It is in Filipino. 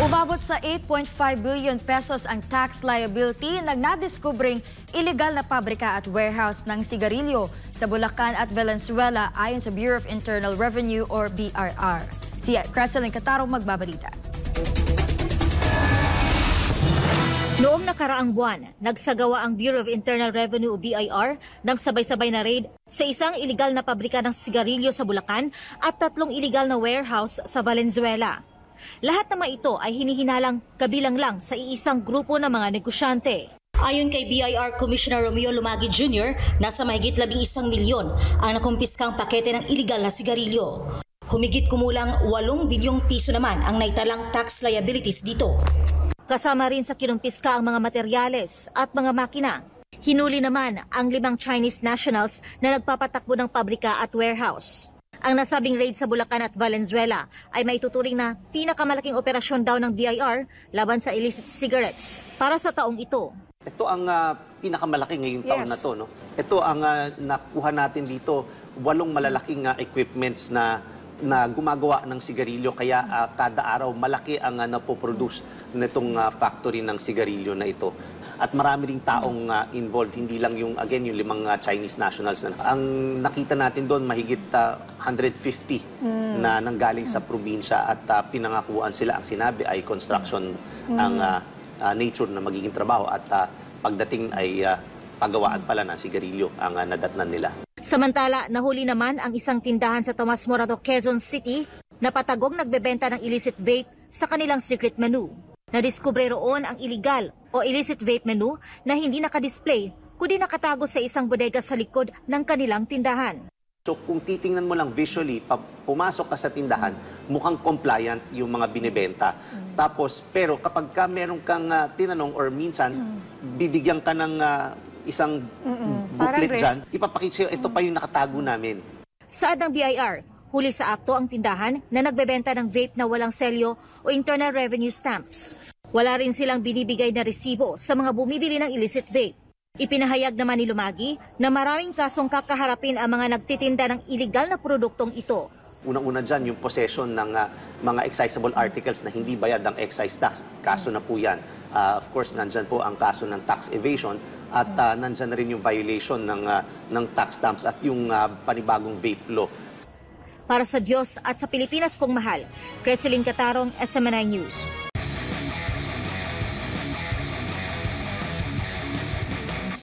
Umabot sa 8.5 billion pesos ang tax liability nang nadiskubring illegal na pabrika at warehouse ng sigarilyo sa Bulacan at Valenzuela ayon sa Bureau of Internal Revenue or BRR. Si Creselyn Catarong magbabalita. Noong nakaraang buwan, nagsagawa ang Bureau of Internal Revenue o BIR ng sabay-sabay na raid sa isang iligal na pabrika ng sigarilyo sa Bulacan at 3 iligal na warehouse sa Valenzuela. Lahat naman ito ay hinihinalang kabilang lang sa iisang grupo ng mga negosyante. Ayon kay BIR Commissioner Romeo Lumagi Jr., nasa mahigit 11 milyon ang nakumpiskang pakete ng iligal na sigarilyo. Humigit kumulang 8 bilyong piso naman ang naitalang tax liabilities dito. Kasama rin sa kinumpiska ang mga materyales at mga makina. Hinuli naman ang 5 Chinese nationals na nagpapatakbo ng pabrika at warehouse. Ang nasabing raid sa Bulacan at Valenzuela ay maituturing na pinakamalaking operasyon daw ng BIR laban sa illicit cigarettes para sa taong ito. Ito ang pinakamalaki ngayong taon na to. No? Ito ang nakuha natin dito, 8 malalaking equipments na gumagawa ng sigarilyo, kaya kada araw malaki ang napoproduce nitong factory ng sigarilyo na ito. At marami ring taong involved, hindi lang yung 5 Chinese nationals. Ang nakita natin doon, mahigit 150 na nanggaling sa probinsya at pinangakuan sila. Ang sinabi ay construction ang nature na magiging trabaho at pagdating ay paggawaan pala ng sigarilyo ang nadatnan nila. Samantala, nahuli naman ang isang tindahan sa Tomas Morato, Quezon City na patagong nagbebenta ng illicit vape sa kanilang secret menu. Nadiskubre roon ang illegal o illicit vape menu na hindi nakadisplay kundi nakatago sa isang bodega sa likod ng kanilang tindahan. So kung titingnan mo lang visually, pumasok ka sa tindahan, mukhang compliant yung mga binibenta. Tapos, pero kapag meron kang tinanong or minsan, bibigyan ka ng isang booklet dyan, ipapakita sa'yo, ito pa yung nakatago namin. Saad ng BIR, huli sa akto ang tindahan na nagbebenta ng vape na walang selyo o Internal Revenue Stamps. Wala rin silang binibigay na resibo sa mga bumibili ng illicit vape. Ipinahayag naman ni Lumagi na maraming kasong kakaharapin ang mga nagtitinda ng illegal na produktong ito. Unang-una dyan, yung possession ng mga excisable articles na hindi bayad ng excise tax. Kaso na po yan. Of course, nandyan po ang kaso ng tax evasion at nandyan na rin yung violation ng tax stamps at yung panibagong vape law. Para sa Diyos at sa Pilipinas kong mahal, Creselyn Catarong, SMNI News.